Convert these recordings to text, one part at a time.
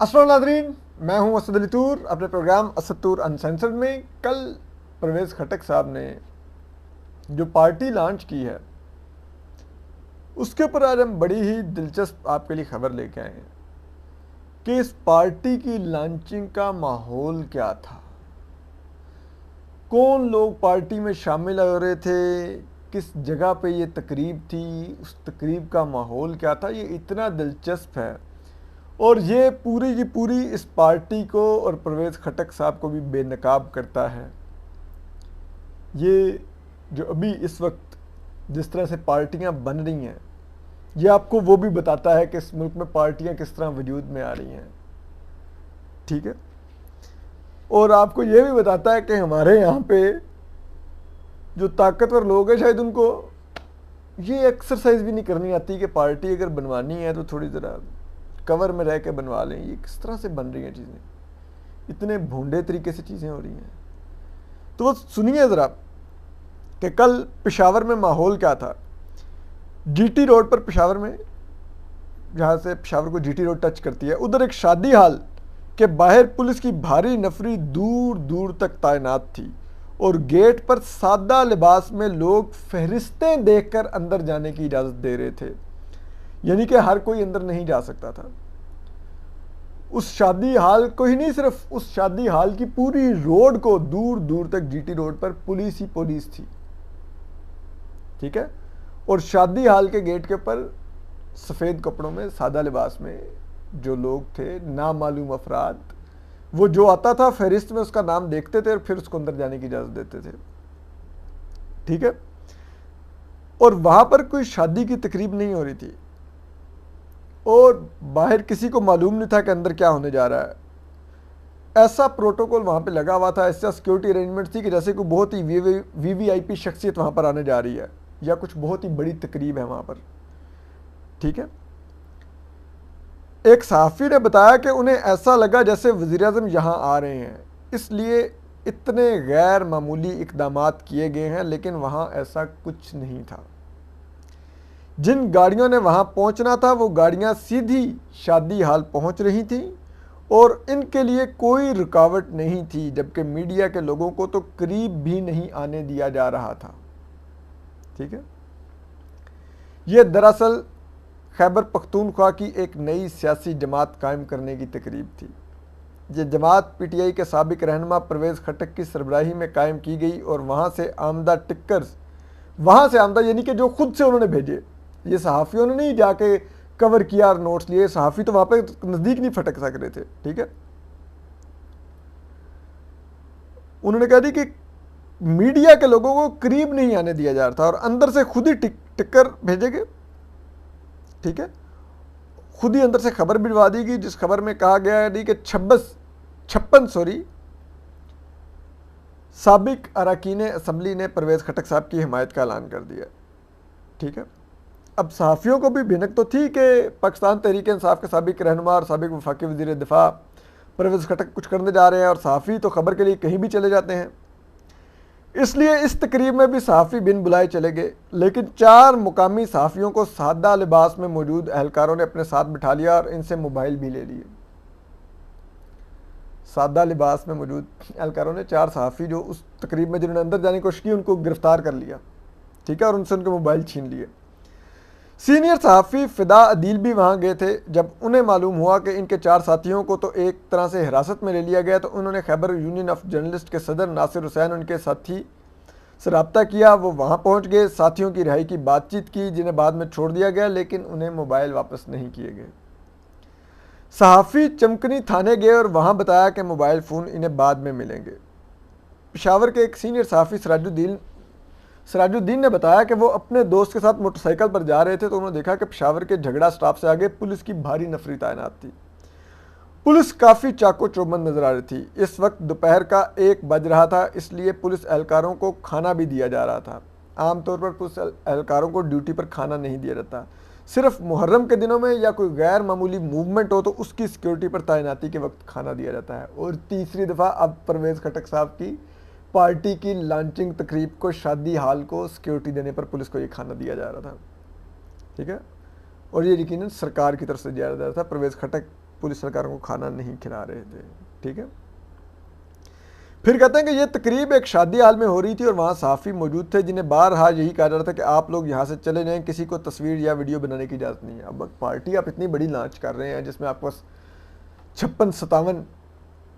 अस्सलाम नाज़रीन, मैं हूं असद अली तूर। अपने प्रोग्राम असद तूर अनसेंसर्ड में कल परवेज़ खटक साहब ने जो पार्टी लॉन्च की है उसके ऊपर आज हम बड़ी ही दिलचस्प आपके लिए खबर लेके आए हैं कि इस पार्टी की लॉन्चिंग का माहौल क्या था, कौन लोग पार्टी में शामिल हो रहे थे, किस जगह पे ये तकरीब थी, उस तकरीब का माहौल क्या था। ये इतना दिलचस्प है और ये पूरी की पूरी इस पार्टी को और परवेज़ खटक साहब को भी बेनकाब करता है। ये जो अभी इस वक्त जिस तरह से पार्टियां बन रही हैं, ये आपको वो भी बताता है कि इस मुल्क में पार्टियां किस तरह वजूद में आ रही हैं। ठीक है, और आपको ये भी बताता है कि हमारे यहाँ पे जो ताकतवर लोग हैं शायद उनको ये एक्सरसाइज भी नहीं करनी आती कि पार्टी अगर बनवानी है तो थोड़ी ज़रा कवर में रह के बनवा लें। ये किस तरह से बन रही हैं चीज़ें, इतने भूंडे तरीके से चीज़ें हो रही हैं। तो वो सुनिए ज़रा कि कल पेशावर में माहौल क्या था। जीटी रोड पर, पेशावर में, जहाँ से पेशावर को जीटी रोड टच करती है, उधर एक शादी हाल के बाहर पुलिस की भारी नफरी दूर दूर तक तैनात थी और गेट पर सादा लिबास में लोग फहरिस्तें देखकर अंदर जाने की इजाज़त दे रहे थे, यानी कि हर कोई अंदर नहीं जा सकता था। उस शादी हाल को ही नहीं, सिर्फ उस शादी हाल की पूरी रोड को दूर दूर तक जीटी रोड पर पुलिस ही पुलिस थी। ठीक है, और शादी हाल के गेट के ऊपर सफ़ेद कपड़ों में सादा लिबास में जो लोग थे, नामालूम अफराद, वो जो आता था फहरिस्त में उसका नाम देखते थे और फिर उसको अंदर जाने की इजाज़त देते थे। ठीक है, और वहाँ पर कोई शादी की तकरीब नहीं हो रही थी और बाहर किसी को मालूम नहीं था कि अंदर क्या होने जा रहा है। ऐसा प्रोटोकॉल वहाँ पे लगा हुआ था, ऐसा सिक्योरिटी अरेंजमेंट थी कि जैसे कोई बहुत ही वीवीआईपी शख्सियत वहाँ पर आने जा रही है या कुछ बहुत ही बड़ी तकरीब है वहाँ पर। ठीक है, एक सहाफ़ी ने बताया कि उन्हें ऐसा लगा जैसे वज़ीर-ए-आज़म यहाँ आ रहे हैं, इसलिए इतने गैर मामूली इक़दामात किए गए हैं, लेकिन वहाँ ऐसा कुछ नहीं था। जिन गाड़ियों ने वहाँ पहुँचना था वो गाड़ियाँ सीधी शादी हाल पहुँच रही थीं और इनके लिए कोई रुकावट नहीं थी, जबकि मीडिया के लोगों को तो करीब भी नहीं आने दिया जा रहा था। ठीक है, ये दरअसल खैबर पख्तूनख्वा की एक नई सियासी जमात कायम करने की तकरीब थी। ये जमात पीटीआई के साबिक रहनुमा परवेज़ खटक की सरबराही में कायम की गई और वहाँ से आमदा टिक्कर्स, वहाँ से आमदा यानी कि जो खुद से उन्होंने भेजे, ये सहाफ़ियों ने नहीं जाके कवर किया और नोट्स लिए, सहाफ़ी तो वहाँ पे नज़दीक नहीं फटक सक रहे थे। ठीक है, उन्होंने कहा दी कि मीडिया के लोगों को करीब नहीं आने दिया जा रहा था और अंदर से खुद ही टिक्कर भेजे गए। ठीक है, खुद ही अंदर से खबर भिजवा दी गई, जिस खबर में कहा गया है कि 56 साबिक अरकान असम्बली ने परवेज़ खटक साहब की हिमायत का ऐलान कर दिया। ठीक है, अब सहाफ़ियों को भी भिनक तो थी कि पाकिस्तान तहरीक इंसाफ के साबिक रहनुमा और साबिक वफाकी वज़ीर दिफा परवेज़ खटक कुछ करने जा रहे हैं और सहाफ़ी तो खबर के लिए कहीं भी चले जाते हैं, इसलिए इस तकरीब में भी सहाफ़ी बिन बुलाए चले गए। लेकिन 4 मुकामी सहाफ़ियों को सादा लिबास में मौजूद एहलकारों ने अपने साथ बिठा लिया और इनसे मोबाइल भी ले लिए। सादा लिबास में मौजूद एहलकारों ने 4 सहाफ़ी जो उस तकरीब में जिन्होंने अंदर जाने की कोशिश की उनको गिरफ्तार कर लिया। ठीक है, और उनसे उनके मोबाइल छीन लिए। सीनियर सहाफ़ी फ़िदा अदील भी वहाँ गए थे। जब उन्हें मालूम हुआ कि इनके 4 साथियों को तो एक तरह से हिरासत में ले लिया गया, तो उन्होंने खैबर यूनियन ऑफ जर्नलिस्ट के सदर नासिर हुसैन उनके साथी से रब्ता किया। वो वहाँ पहुँच गए, साथियों की रिहाई की बातचीत की, जिन्हें बाद में छोड़ दिया गया, लेकिन उन्हें मोबाइल वापस नहीं किए गए। सहाफ़ी चमकनी थाने गए और वहाँ बताया कि मोबाइल फ़ोन इन्हें बाद में मिलेंगे। पेशावर के एक सीनियर सहाफ़ी सराजुद्दीन ने बताया कि वो अपने दोस्त के साथ मोटरसाइकिल पर जा रहे थे तो उन्होंने देखा कि पेशावर के झगड़ा स्टॉप से आगे पुलिस की भारी नफरी तैनात थी। पुलिस काफ़ी चाको चौबंद नजर आ रही थी। इस वक्त दोपहर का 1 बज रहा था, इसलिए पुलिस एहलकारों को खाना भी दिया जा रहा था। आमतौर पर पुलिस एहलकारों को ड्यूटी पर खाना नहीं दिया जाता, सिर्फ मुहर्रम के दिनों में या कोई गैर मामूली मूवमेंट हो तो उसकी सिक्योरिटी पर तैनाती के वक्त खाना दिया जाता है। और तीसरी दफ़ा अब परवेज़ खटक साहब की पार्टी की लॉन्चिंग तकरीब को, शादी हाल को सिक्योरिटी देने पर पुलिस को ये खाना दिया जा रहा था। ठीक है, और ये यकीनन सरकार की तरफ से दिया जा रहा था। परवेज़ खटक पुलिस सरकारों को खाना नहीं खिला रहे थे। ठीक है, फिर कहते हैं कि ये तकरीब एक शादी हाल में हो रही थी और वहाँ सहाफ़ी मौजूद थे जिन्हें बारहा यही कहा जा रहा था कि आप लोग यहाँ से चले जाएं, किसी को तस्वीर या वीडियो बनाने की इजाज़त नहीं है। अब पार्टी आप इतनी बड़ी लॉन्च कर रहे हैं जिसमें आपको 56-57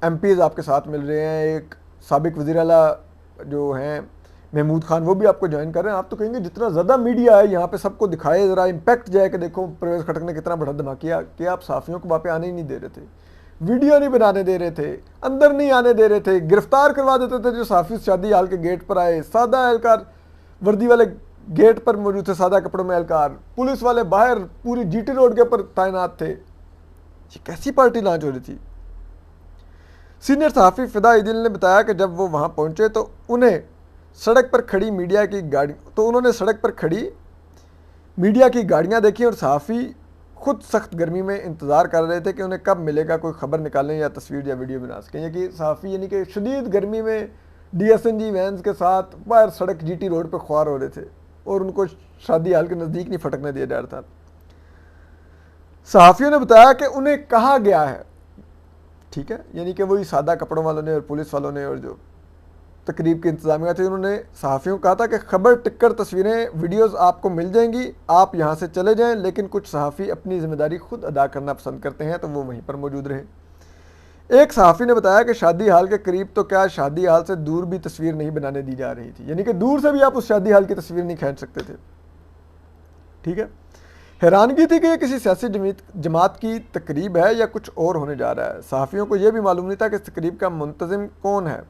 MPs आपके साथ मिल रहे हैं, एक साबिक वज़ीर आला जो हैं महमूद खान वो भी आपको ज्वाइन कर रहे हैं। आप तो कहेंगे जितना ज़्यादा मीडिया है यहाँ पे सबको दिखाए, ज़रा इम्पैक्ट जाए कि देखो परवेज़ खटक ने कितना बड़ा धमाका किया। आप सहाफ़ियों को वहाँ पे आने ही नहीं दे रहे थे, वीडियो नहीं बनाने दे रहे थे, अंदर नहीं आने दे रहे थे, गिरफ्तार करवा देते थे जो सहाफ़ी शादी हाल के गेट पर आए। सादा एहलकार वर्दी वाले गेट पर मौजूद थे, सादा कपड़ों में एहलकार, पुलिस वाले बाहर पूरी GT रोड के ऊपर तैनात थे। ये कैसी पार्टी लॉन्च हो रही थी? सीनियर सहाफ़ी फ़िदा ईदिल ने बताया कि जब वो वहाँ पहुँचे तो उन्होंने सड़क पर खड़ी मीडिया की गाड़ियाँ देखी और सहाफ़ी खुद सख्त गर्मी में इंतज़ार कर रहे थे कि उन्हें कब मिलेगा कोई ख़बर निकालें या तस्वीर या वीडियो बना सकें। यानी कि सहाफ़ी यानी कि शदीद गर्मी में DSNG वैन्स के साथ बाहर सड़क GT रोड पर ख्वार हो रहे थे और उनको शादी हाल के नज़दीक नहीं फटकने दिया जा रहा था। सहाफ़ियों ने बताया कि उन्हें कहा गया है, ठीक है, यानी कि वही सादा कपड़ों वालों ने और पुलिस वालों ने और जो तकरीब के इंतजामिया थे उन्होंने सहाफ़ियों को कहा था कि खबर टिककर तस्वीरें वीडियोस आपको मिल जाएंगी, आप यहाँ से चले जाएं। लेकिन कुछ सहाफ़ी अपनी ज़िम्मेदारी खुद अदा करना पसंद करते हैं तो वो वहीं पर मौजूद रहे। एक सहाफ़ी ने बताया कि शादी हाल के करीब तो क्या शादी हाल से दूर भी तस्वीर नहीं बनाने दी जा रही थी, यानी कि दूर से भी आप उस शादी हाल की तस्वीर नहीं खींच सकते थे। ठीक है, हैरानगी थी कि ये किसी सियासी जमात की तकरीब है या कुछ और होने जा रहा है। सहाफ़ियों को यह भी मालूम नहीं था कि इस तकरीब का मुंतज़िम कौन है,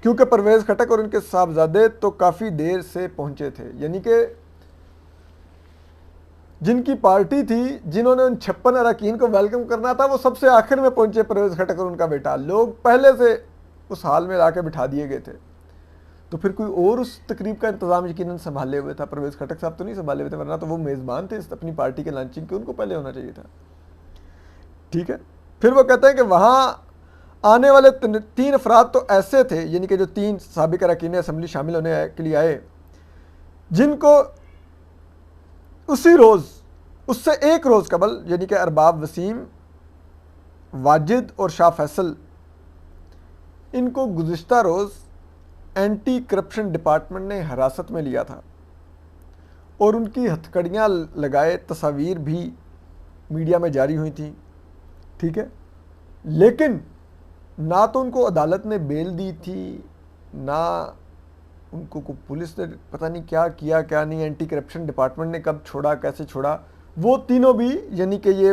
क्योंकि परवेज़ खटक और उनके साहबजादे तो काफ़ी देर से पहुंचे थे। यानी कि जिनकी पार्टी थी, जिन्होंने उन 56 अरकान को वेलकम करना था, वो सबसे आखिर में पहुंचे परवेज़ खटक और उनका बेटा। लोग पहले से उस हाल में लाके बिठा दिए गए थे। तो फिर कोई और उस तकरीब का इंतज़ाम यकीनन संभाले हुए था, परवेज़ खटक साहब तो नहीं संभाले हुए थे, वरना तो वो मेज़बान थे अपनी पार्टी के लॉन्चिंग के, उनको पहले होना चाहिए था। ठीक है, फिर वो कहते हैं कि वहाँ आने वाले 3 अफराद तो ऐसे थे, यानी कि जो 3 साबिक अरकान असम्बली शामिल होने के लिए आए, जिनको उसी रोज़ उससे एक रोज़ कबल यानी कि अरबाब वसीम, वाजिद और शाह फैसल, इनको गुज़िश्ता रोज़ एंटी करप्शन डिपार्टमेंट ने हिरासत में लिया था और उनकी हथकड़ियाँ लगाए तस्वीर भी मीडिया में जारी हुई थी। ठीक है, लेकिन ना तो उनको अदालत ने बेल दी थी, ना उनको को पुलिस ने पता नहीं क्या किया क्या नहीं, एंटी करप्शन डिपार्टमेंट ने कब छोड़ा कैसे छोड़ा। वो तीनों भी यानी कि ये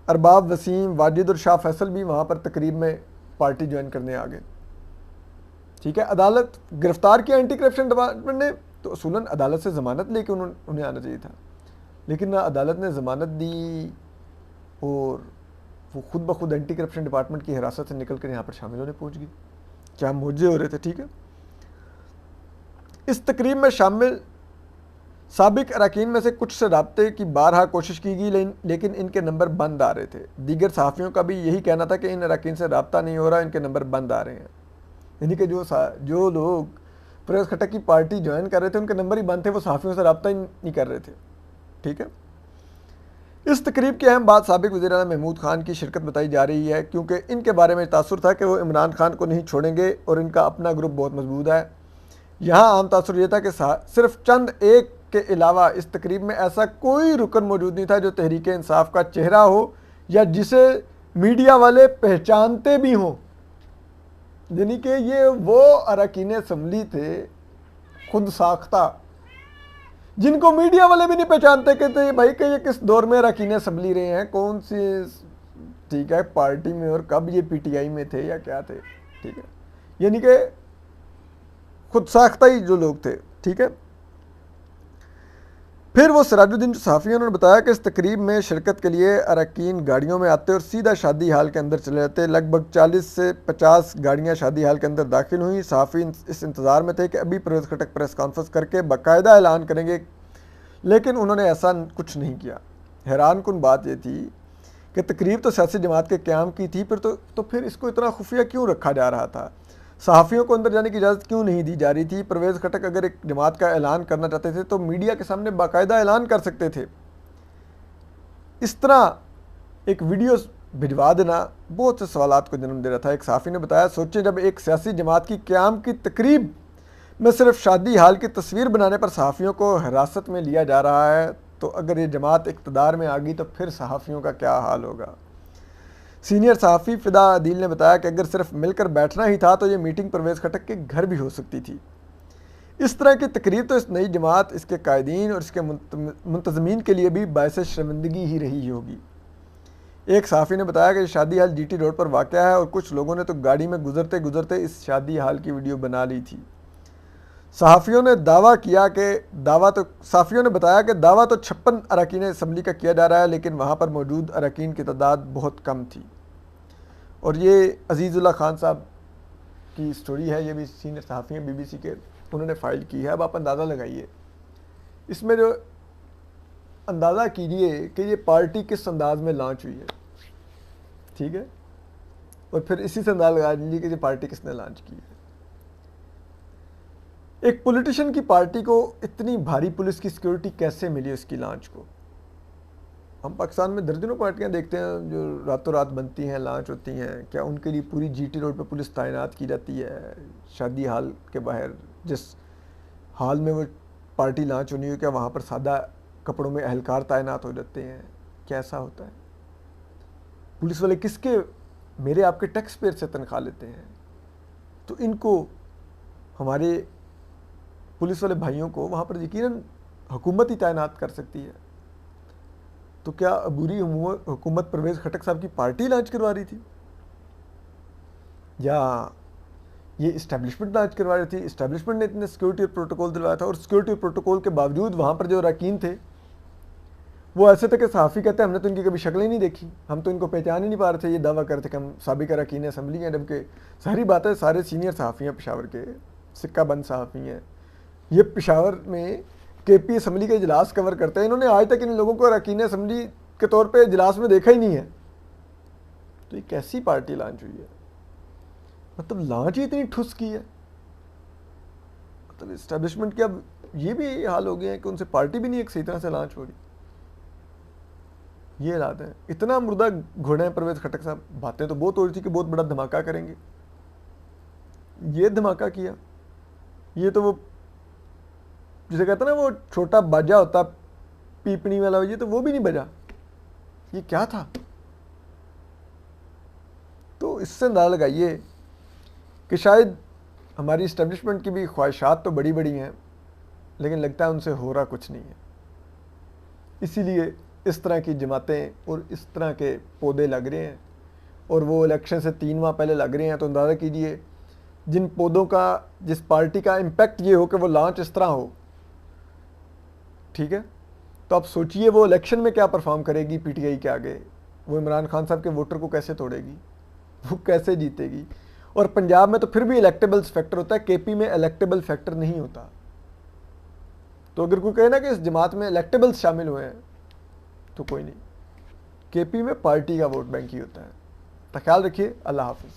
अरबाब वसीम, वाजिद और शाह फैसल भी वहाँ पर तकरीब में पार्टी ज्वाइन करने आ गए। ठीक है, अदालत गिरफ्तार किया एंटी करप्शन डिपार्टमेंट ने, तो असूलन अदालत से ज़मानत लेके उन्हें आना चाहिए था, लेकिन ना अदालत ने ज़मानत दी और वो खुद ब खुद एंटी करप्शन डिपार्टमेंट की हिरासत से निकल कर यहाँ पर शामिल होने पहुँच गई। क्या मौजे हो रहे थे। ठीक है, इस तकरीब में शामिल साबिक अरकान में से कुछ से राब्ते की बारहा कोशिश की गई, लेकिन इनके नंबर बंद आ रहे थे। दीगर सहाफ़ियों का भी यही कहना था कि इन अरकान से राब्ता नहीं हो रहा, इनके नंबर बंद आ रहे हैं। यानी कि जो लोग परवेज़ खटक की पार्टी ज्वाइन कर रहे थे उनके नंबर ही बंद थे, वो सहाफ़ियों से राब्ता ही नहीं कर रहे थे। ठीक है, इस तकरीब की अहम बात साबिक वज़ीर आला महमूद खान की शिरकत बताई जा रही है, क्योंकि इनके बारे में तासुर था कि वो इमरान खान को नहीं छोड़ेंगे और इनका अपना ग्रुप बहुत मजबूत है। यहाँ आम तासुर यह था कि सिर्फ चंद एक के अलावा इस तकरीब में ऐसा कोई रुकन मौजूद नहीं था जो तहरीक इंसाफ का चेहरा हो या जिसे मीडिया वाले पहचानते भी हों। यानी कि ये वो अरकान असम्बली थे खुद साख्ता जिनको मीडिया वाले भी नहीं पहचानते, कहते भाई कि ये किस दौर में अरकान असम्बली रहे हैं, कौन सी ठीक है पार्टी में और कब ये PTI में थे या क्या थे। ठीक है, यानी कि खुद साख्ता ही जो लोग थे। ठीक है, फिर वो सिराजुद्दीन सहाफ़ी उन्होंने बताया कि इस तकरीब में शिरकत के लिए अरकान गाड़ियों में आते और सीधा शादी हाल के अंदर चले जाते। लगभग 40 से 50 गाड़ियां शादी हाल के अंदर दाखिल हुई। सहाफ़ी इस इंतज़ार में थे कि अभी परवेज़ खटक प्रेस कॉन्फ्रेंस करके बाकायदा ऐलान करेंगे, लेकिन उन्होंने ऐसा कुछ नहीं किया। हैरानकुन बात यह थी कि तकरीब तो सियासी जमात के क़याम की थी, फिर इसको इतना खुफिया क्यों रखा जा रहा था? सहाफ़ियों को अंदर जाने की इजाज़त क्यों नहीं दी जा रही थी? परवेज़ खटक अगर एक जमात का ऐलान करना चाहते थे तो मीडिया के सामने बाकायदा ऐलान कर सकते थे। इस तरह एक वीडियो भिजवा देना बहुत से सवालात को जन्म दे रहा था। एक सहाफ़ी ने बताया, सोचिए जब एक सियासी जमात की क़याम की तकरीब में सिर्फ शादी हाल की तस्वीर बनाने पर सहाफ़ियों को हिरासत में लिया जा रहा है, तो अगर ये जमात इक़्तिदार में आ गई तो फिर सहाफ़ियों का क्या हाल होगा। सीनियर सहाफ़ी फ़िदा अदील ने बताया कि अगर सिर्फ मिलकर बैठना ही था तो ये मीटिंग परवेज़ खटक के घर भी हो सकती थी। इस तरह की तकरीर तो इस नई जमात, इसके कायदीन और इसके मुंतज़मीन के लिए भी बायस शर्मिंदगी ही रही होगी। एक सहाफ़ी ने बताया कि शादी हाल जीटी रोड पर वाक़या है और कुछ लोगों ने तो गाड़ी में गुजरते गुजरते इस शादी हाल की वीडियो बना ली थी। सहाफ़ियों ने बताया कि दावा तो 56 अरकान असम्बली का किया जा रहा है, लेकिन वहाँ पर मौजूद अरकान की तादाद बहुत कम थी। और ये अज़ीज़ुल्लाह खान साहब की स्टोरी है, ये भी सीनियर सहाफ़ी हैं BBC के, उन्होंने फ़ाइल की है। अब आप अंदाज़ा लगाइए, इसमें जो अंदाज़ा कीजिए कि ये पार्टी किस अंदाज में लॉन्च हुई है, ठीक है, और फिर इसी से अंदाज़ा लगा लीजिए कि ये पार्टी किसने लॉन्च की है। एक पॉलिटिशियन की पार्टी को इतनी भारी पुलिस की सिक्योरिटी कैसे मिली उसकी लॉन्च को। हम पाकिस्तान में दर्जनों पार्टियां देखते हैं जो रातों रात बनती हैं, लॉन्च होती हैं। क्या उनके लिए पूरी GT रोड पर पुलिस तैनात की जाती है? शादी हाल के बाहर जिस हाल में वो पार्टी लॉन्च होनी हो, क्या वहाँ पर सादा कपड़ों में एहलकार तैनात हो जाते हैं? क्या ऐसा होता है? पुलिस वाले किसके, मेरे आपके टैक्स पेयर से तनख्वाह लेते हैं, तो इनको, हमारे पुलिस वाले भाइयों को वहाँ पर यकीनन हुकूमत ही तैनात कर सकती है। तो क्या अबूरी हुकूमत परवेज़ खटक साहब की पार्टी लॉन्च करवा रही थी, या ये इस्टेब्लिशमेंट लॉन्च करवा रही थी? इस्टेब्लिशमेंट ने इतने सिक्योरिटी और प्रोटोकॉल दिलवाया था, और सिक्योरिटी और प्रोटोकॉल के बावजूद वहाँ पर जो अरकान थे वो ऐसे थे कि सहाफ़ी कहते हैं हमने तो इनकी कभी शक्ल ही नहीं देखी, हम तो इनको पहचान ही नहीं पा रहे थे। ये दावा करते कि हम साबिक़ अरकान असम्बली हैं, जबकि सारी बातें सारे सीनियर सहाफ़ी हैं पेशावर के, सिक्का बंद सहाफ़ी हैं। ये पेशावर में KP असम्बली के इजलास कवर करते हैं, इन्होंने आज तक इन लोगों को अरकान असम्बली के तौर पे इजलास में देखा ही नहीं है। तो ये कैसी पार्टी लॉन्च हुई है? मतलब लॉन्च ही इतनी ठुस की है। मतलब इस्टेब्लिशमेंट के अब ये भी हाल हो गए हैं कि उनसे पार्टी भी नहीं एक सही तरह से लॉन्च हो रही। ये हालात है। इतना मुर्दा घोड़े हैं परवेज़ खटक साहब। बातें तो बहुत हो रही थी कि बहुत बड़ा धमाका करेंगे, ये धमाका किया। ये तो वो जिसे कहते हैं ना, वो छोटा बाजा होता पीपनी वाला, ये तो वो भी नहीं बजा। ये क्या था? तो इससे अंदाज़ा लगाइए कि शायद हमारी इस्टेब्लिशमेंट की भी ख्वाहिशात तो बड़ी बड़ी हैं, लेकिन लगता है उनसे हो रहा कुछ नहीं है। इसीलिए इस तरह की जमातें और इस तरह के पौधे लग रहे हैं, और वो इलेक्शन से 3 माह पहले लग रहे हैं। तो अंदाज़ा कीजिए जिन पौधों का, जिस पार्टी का इम्पैक्ट ये हो कि वो लॉन्च इस तरह हो, ठीक है, तो आप सोचिए वो इलेक्शन में क्या परफॉर्म करेगी PTI के आगे। वो इमरान खान साहब के वोटर को कैसे तोड़ेगी, वो कैसे जीतेगी। और पंजाब में तो फिर भी इलेक्टेबल्स फैक्टर होता है, KP में इलेक्टेबल फैक्टर नहीं होता। तो अगर कोई कहे ना कि इस जमात में इलेक्टेबल्स शामिल हुए हैं, तो कोई नहीं, KP में पार्टी का वोट बैंक ही होता है। तो ख्याल रखिए। अल्लाह हाफिज़।